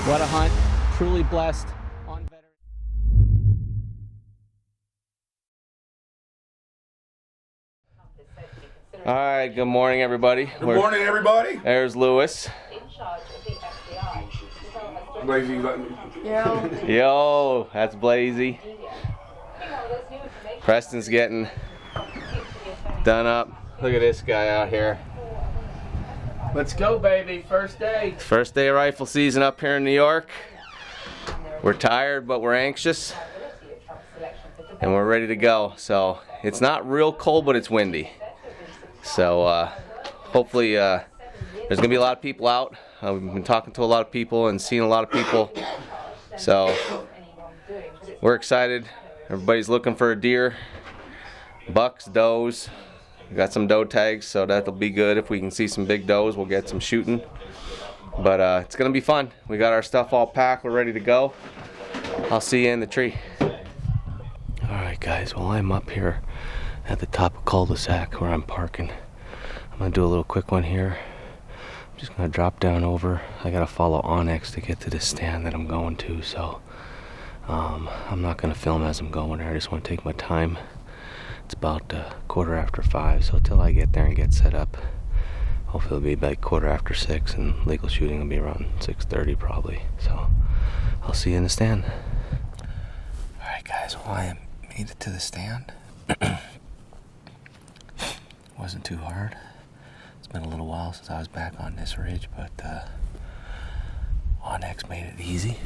What a hunt. Truly blessed. On veteran. All right, good morning, everybody. Good morning, everybody. There's Lewis. Blazy, Yo, that's Blazy. Preston's getting done up. Look at this guy out here. Let's go, baby. First day. First day of rifle season up here in New York. We're tired, but we're anxious. And we're ready to go. So it's not real cold, but it's windy. So hopefully there's going to be a lot of people out. We've been talking to a lot of people and seeing a lot of people. So we're excited. Everybody's looking for a deer. Bucks, does. We got some doe tags, so that'll be good. If we can see some big does, we'll get some shooting. But it's going to be fun. We got our stuff all packed. We're ready to go. I'll see you in the tree. Alright guys, well I'm up here at the top of cul-de-sac where I'm parking. I'm going to do a little quick one here. I'm just going to drop down over. I got to follow Onyx to get to this stand that I'm going to, so I'm not going to film as I'm going there. I just want to take my time. It's about 5:15, so till I get there and get set up, hopefully it'll be like 6:15, and legal shooting will be around 6:30 probably. So I'll see you in the stand. Alright guys, well I made it to the stand. Wasn't too hard. It's been a little while since I was back on this ridge, but Onyx made it easy.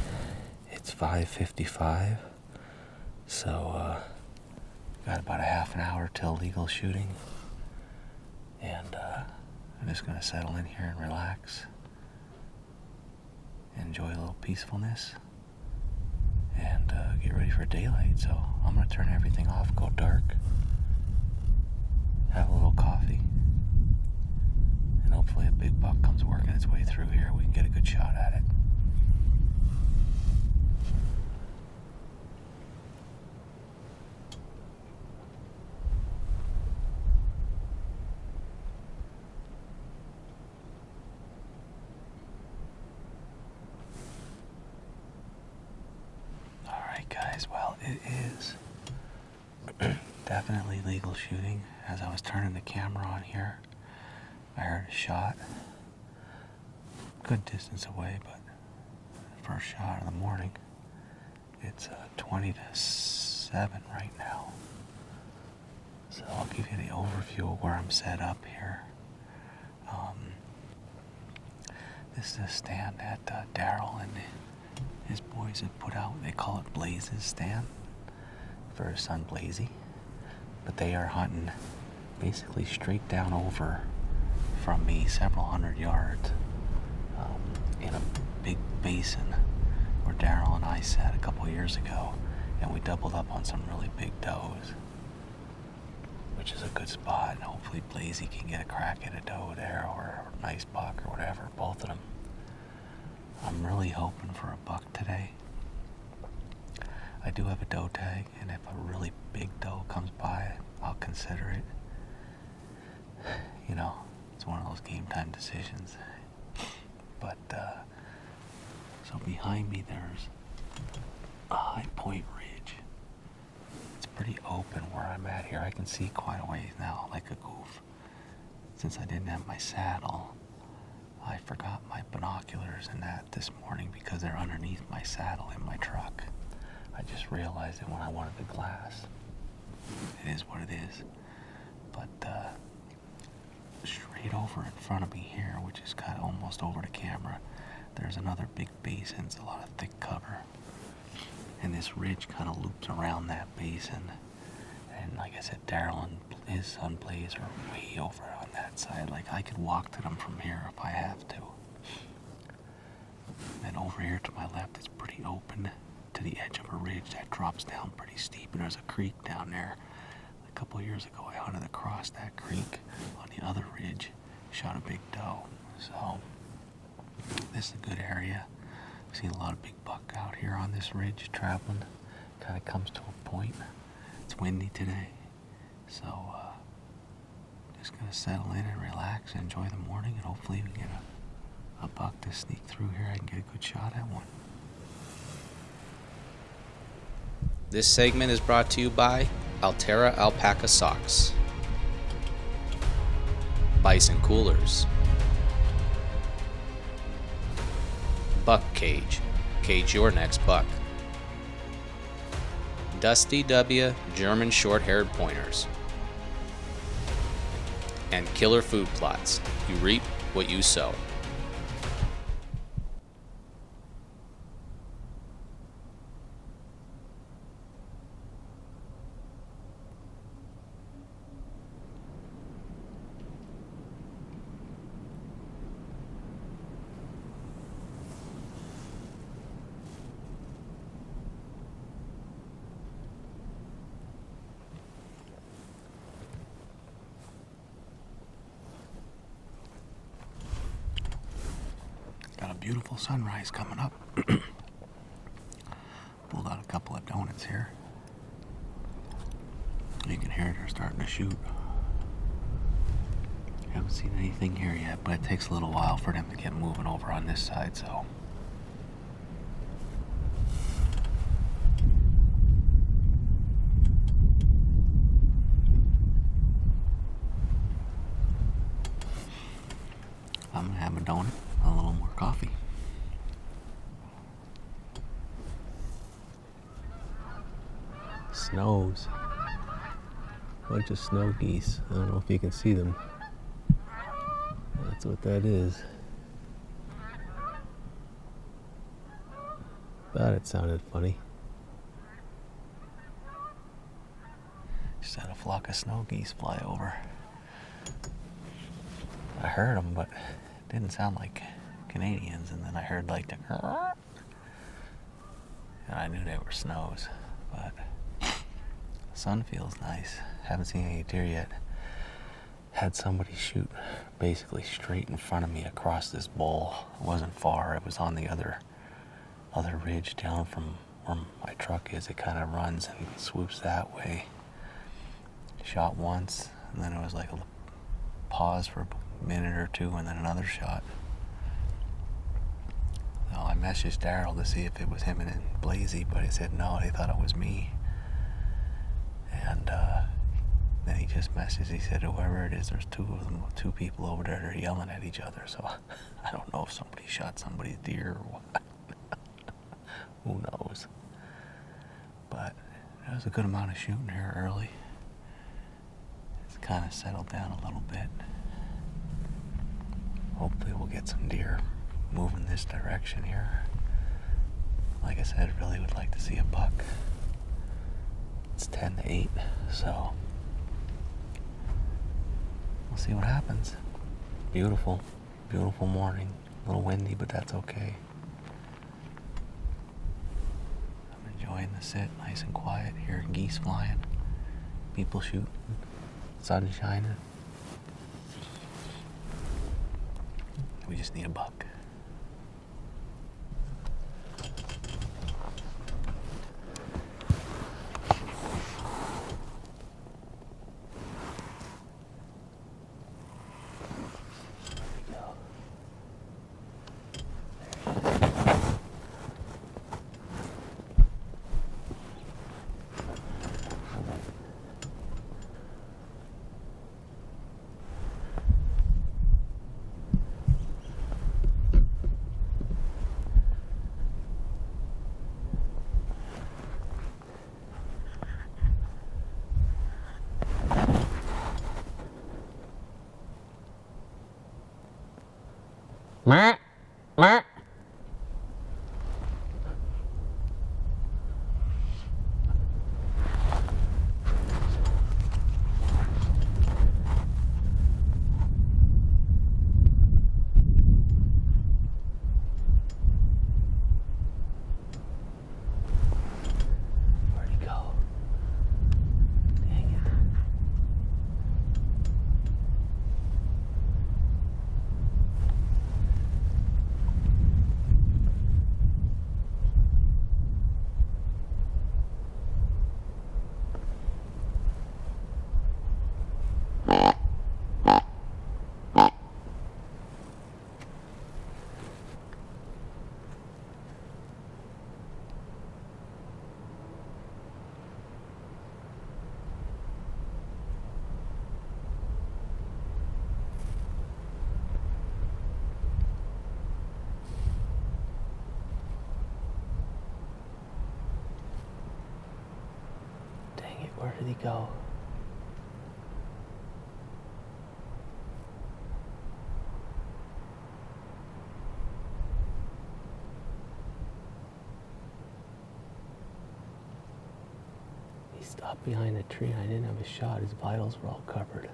It's 5:55, so got about a half an hour till legal shooting, and I'm just going to settle in here and relax, enjoy a little peacefulness, and get ready for daylight. So I'm going to turn everything off, go dark, have a little coffee, and hopefully a big buck comes working its way through here. We can get a good shot at it. Guys, well, it is definitely legal shooting. As I was turning the camera on here, I heard a shot, good distance away, but first shot of the morning. It's 20 to 7 right now, so I'll give you the overview of where I'm set up here. This is a stand that Daryl and his boys have put out. They call it Blaze's stand for his son Blazy, but they are hunting basically straight down over from me, several hundred yards, in a big basin where Daryl and I sat a couple years ago, and we doubled up on some really big does, which is a good spot, and hopefully Blazy can get a crack at a doe there, or a nice buck, or whatever, both of them. I'm really hoping for a buck today. I do have a doe tag, and if a really big doe comes by, I'll consider it. You know, it's one of those game time decisions. But, so behind me there's a high point ridge. It's pretty open where I'm at here. I can see quite a ways now, like a goof. Since I didn't have my saddle, I forgot my binoculars and that this morning because they're underneath my saddle in my truck. I just realized it when I wanted the glass. It is what it is. But straight over in front of me here, which is kind of almost over the camera, there's another big basin. It's a lot of thick cover. And this ridge kind of loops around that basin. And like I said, Daryl and his son Blaze are way over on that side. Like I could walk to them from here if I have to. And over here to my left, it's pretty open to the edge of a ridge that drops down pretty steep. And there's a creek down there. A couple of years ago, I hunted across that creek on the other ridge, shot a big doe. So this is a good area. I've seen a lot of big buck out here on this ridge traveling. Kind of comes to a point. It's windy today, so just gonna settle in and relax, enjoy the morning, and hopefully we get a buck to sneak through here. I can get a good shot at one. This segment is brought to you by Altera Alpaca Socks, Bison Coolers, Buck Cage, cage your next buck, Dusty W German Short-Haired Pointers, and Killer Food Plots. You reap what you sow. Got a beautiful sunrise coming up. Pulled out a couple of donuts here. You can hear they're starting to shoot. Haven't seen anything here yet, but it takes a little while for them to get moving over on this side, so. I'm gonna have a donut, a little more coffee. Snows. Bunch of snow geese. I don't know if you can see them. That's what that is. Thought it sounded funny. Just had a flock of snow geese fly over. I heard them, but it didn't sound like Canadians. And then I heard like the, and I knew they were snows. But the sun feels nice. Haven't seen any deer yet. Had somebody shoot basically straight in front of me across this bowl. It wasn't far. It was on the other ridge down from where my truck is. It kind of runs and swoops that way. Shot once, and then it was like a pause for a minute or two, and then another shot. So I messaged Daryl to see if it was him and Blazy, but he said no, they thought it was me. And then he just messaged, he said whoever it is, there's two people over there that are yelling at each other, so I don't know if somebody shot somebody's deer or what. Who knows? But there was a good amount of shooting here early. It's kind of settled down a little bit. Hopefully we'll get some deer moving this direction here. Like I said, really would like to see a buck. It's 10 to 8, so we'll see what happens. Beautiful, beautiful morning. A little windy, but that's okay. I'm enjoying the sit, nice and quiet. Hearing geese flying, people shooting, sun shining. We just need a buck. Meh, meh. Where'd he go? Dang it. did he go? He stopped behind a tree and I didn't have a shot. His vitals were all covered.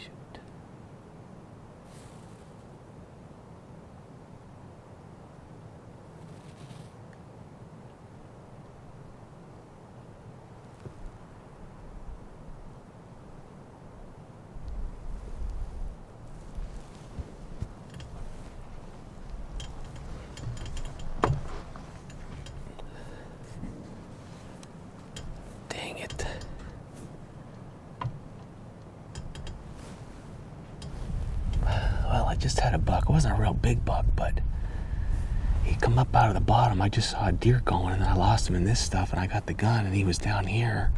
Shoot. Dang it. Well, I just had a buck. It wasn't a real big buck, but he come up out of the bottom. I just saw a deer going, and I lost him in this stuff, and I got the gun, and he was down here.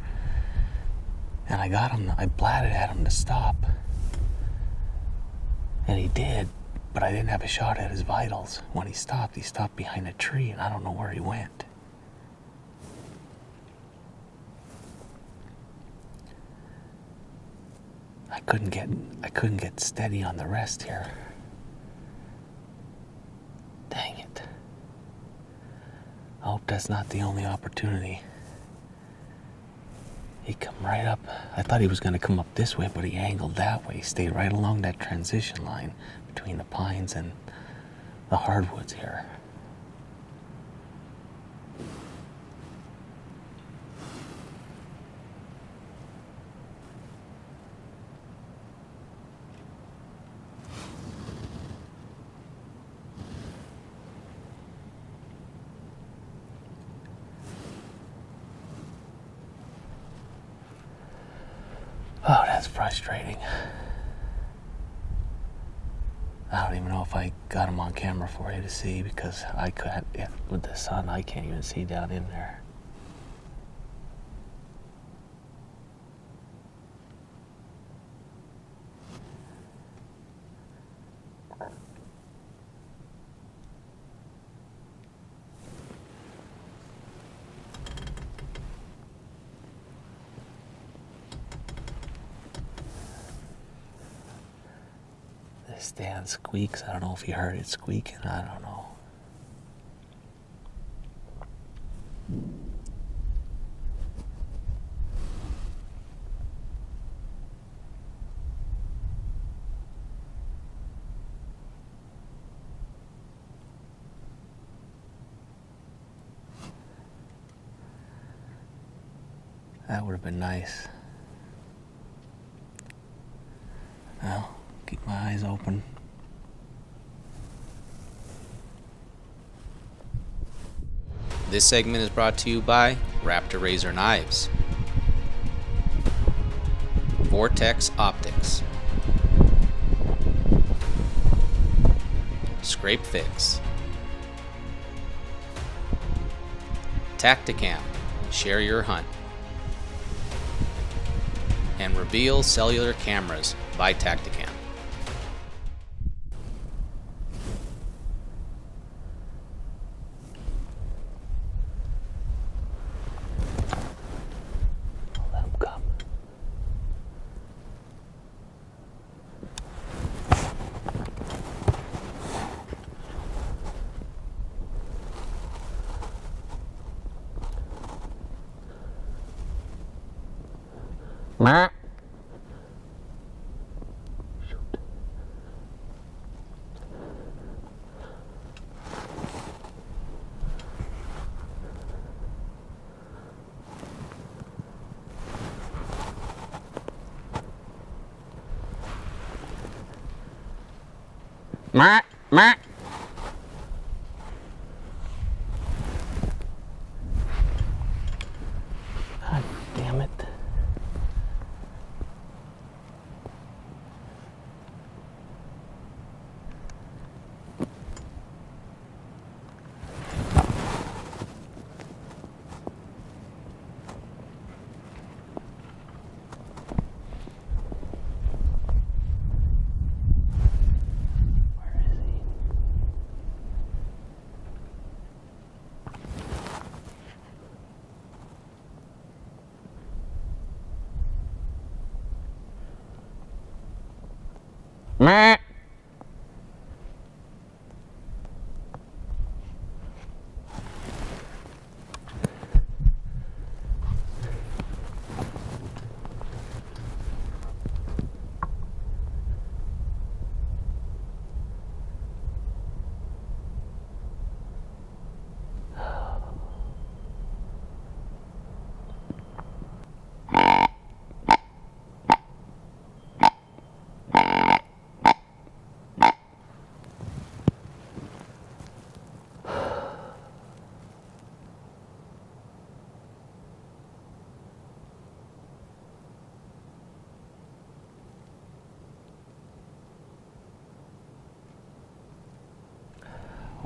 And I got him, I blatted at him to stop. And he did, but I didn't have a shot at his vitals. When he stopped behind a tree, and I don't know where he went. I couldn't get steady on the rest here. Dang it. I hope that's not the only opportunity. He come right up. I thought he was going to come up this way, but he angled that way. He stayed right along that transition line between the pines and the hardwoods here. Oh, that's frustrating. I don't even know if I got him on camera for you to see because I could, with the sun, I can't even see down in there. This stand squeaks. I don't know if you heard it squeaking. I don't know. That would have been nice. Well, keep my eyes open. This segment is brought to you by Raptor Razor Knives, Vortex Optics, Scrape Fix, Tacticam, share your hunt, and Reveal Cellular Cameras by Tacticam. Let him come. Shoot. Meh, meh. God damn it.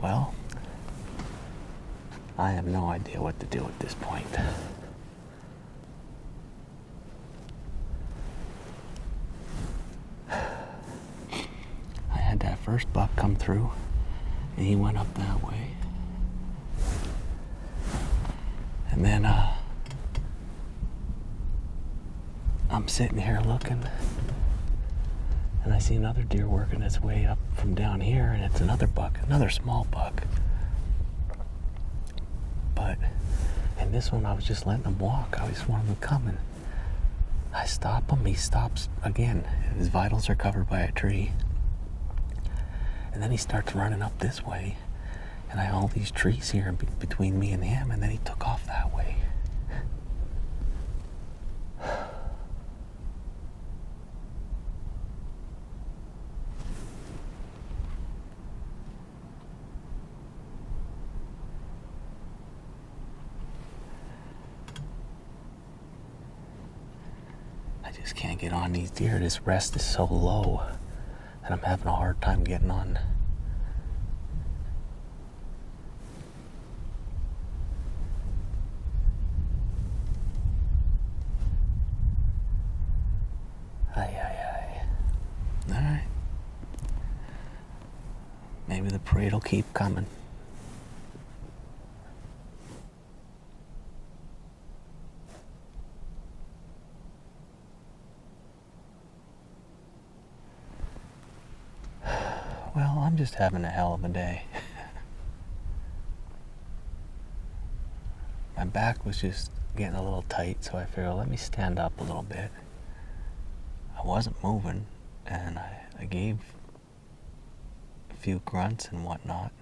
Well, I have no idea what to do at this point. I had that first buck come through, and he went up that way. And then, I'm sitting here looking, and I see another deer working its way up from down here, and it's another buck, another small buck. But in this one, I was just letting him walk. I just wanted him to come, and I stop him. He stops again. His vitals are covered by a tree. And then he starts running up this way, and I have all these trees here between me and him, and then he took off that way. I just can't get on these deer. This rest is so low, and I'm having a hard time getting on. Alright. Maybe the parade will keep coming. Well, I'm just having a hell of a day. My back was just getting a little tight, so I figured, let me stand up a little bit. I wasn't moving, and I gave a few grunts and whatnot.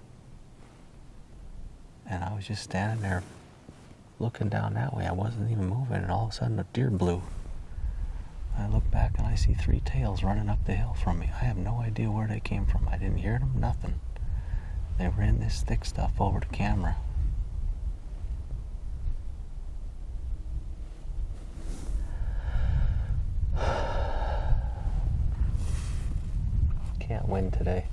And I was just standing there looking down that way. I wasn't even moving, and all of a sudden a deer blew. I look back and I see 3 tails running up the hill from me. I have no idea where they came from. I didn't hear them, nothing. They were in this thick stuff over the camera. Can't win today.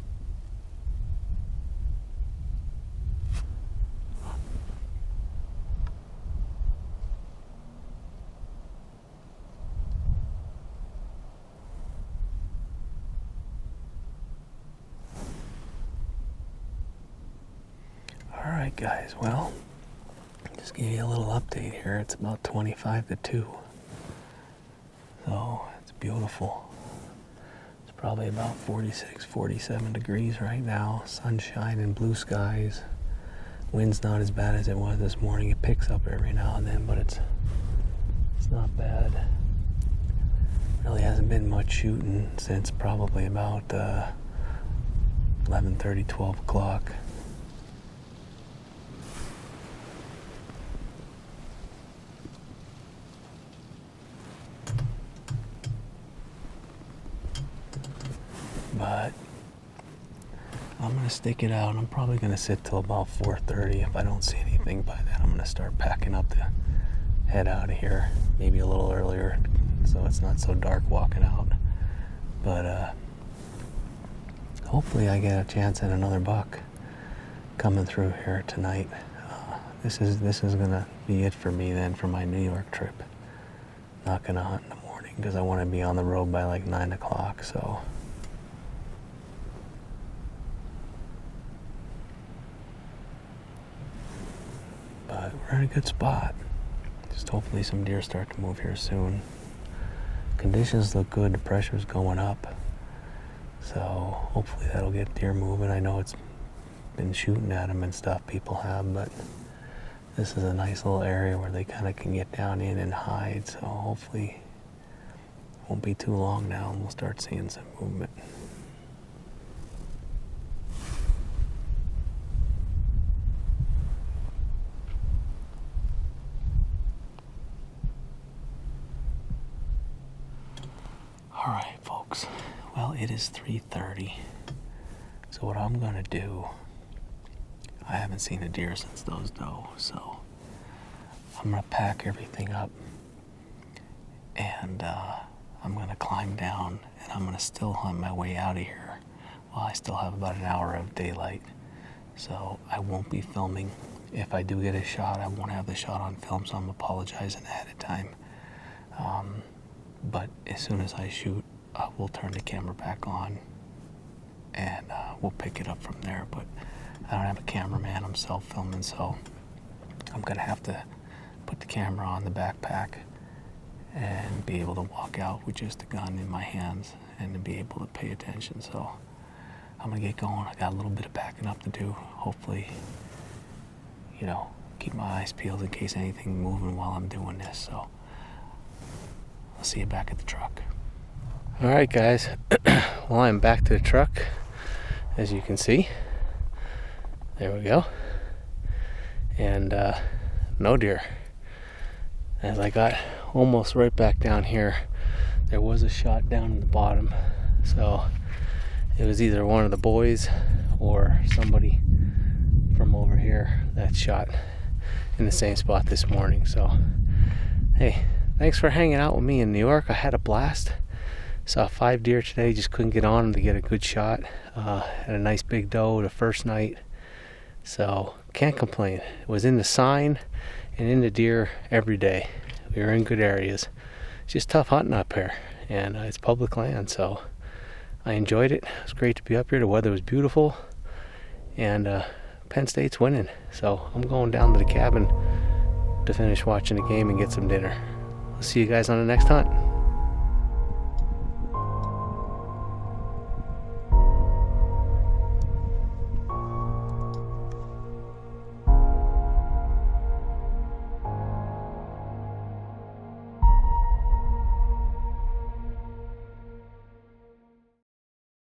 Alright guys, well, just give you a little update here. It's about 25 to 2. So, it's beautiful. It's probably about 46, 47 degrees right now. Sunshine and blue skies. Wind's not as bad as it was this morning. It picks up every now and then, but it's not bad. Really hasn't been much shooting since probably about 11:30, 12 o'clock. But I'm gonna stick it out. I'm probably gonna sit till about 4:30. If I don't see anything by then, I'm gonna start packing up to head out of here. Maybe a little earlier, so it's not so dark walking out. But hopefully I get a chance at another buck coming through here tonight. This is gonna be it for me then for my New York trip. Not gonna hunt in the morning because I want to be on the road by like 9 o'clock. So. But we're in a good spot. Just hopefully some deer start to move here soon. Conditions look good. The pressure's going up. So hopefully that'll get deer moving. I know it's been shooting at them and stuff, people have, but this is a nice little area where they kind of can get down in and hide. So hopefully it won't be too long now and we'll start seeing some movement. All right, folks. Well, it is 3:30. So what I'm gonna do, I haven't seen a deer since those doe, so I'm gonna pack everything up and I'm gonna climb down and I'm gonna still hunt my way out of here while I still have about an hour of daylight. So I won't be filming. If I do get a shot, I won't have the shot on film, so I'm apologizing ahead of time. But as soon as I shoot, we'll turn the camera back on and we'll pick it up from there. But I don't have a cameraman, I'm self-filming, so I'm gonna have to put the camera on the backpack and be able to walk out with just a gun in my hands and to be able to pay attention. So I'm gonna get going. I got a little bit of packing up to do. Hopefully, you know, keep my eyes peeled in case anything moving while I'm doing this. So I'll see you back at the truck. All right, guys. Well, I'm back to the truck, as you can see. There we go. And no deer. As I got almost right back down here, there was a shot down in the bottom. So it was either one of the boys or somebody from over here that shot in the same spot this morning. So, hey, thanks for hanging out with me in New York. I had a blast. Saw 5 deer today, just couldn't get on them to get a good shot. Had a nice big doe the first night. So, can't complain. It was in the sign and in the deer every day. We were in good areas. It's just tough hunting up here. And it's public land, so I enjoyed it. It was great to be up here. The weather was beautiful. And Penn State's winning. So, I'm going down to the cabin to finish watching the game and get some dinner. I'll see you guys on the next hunt.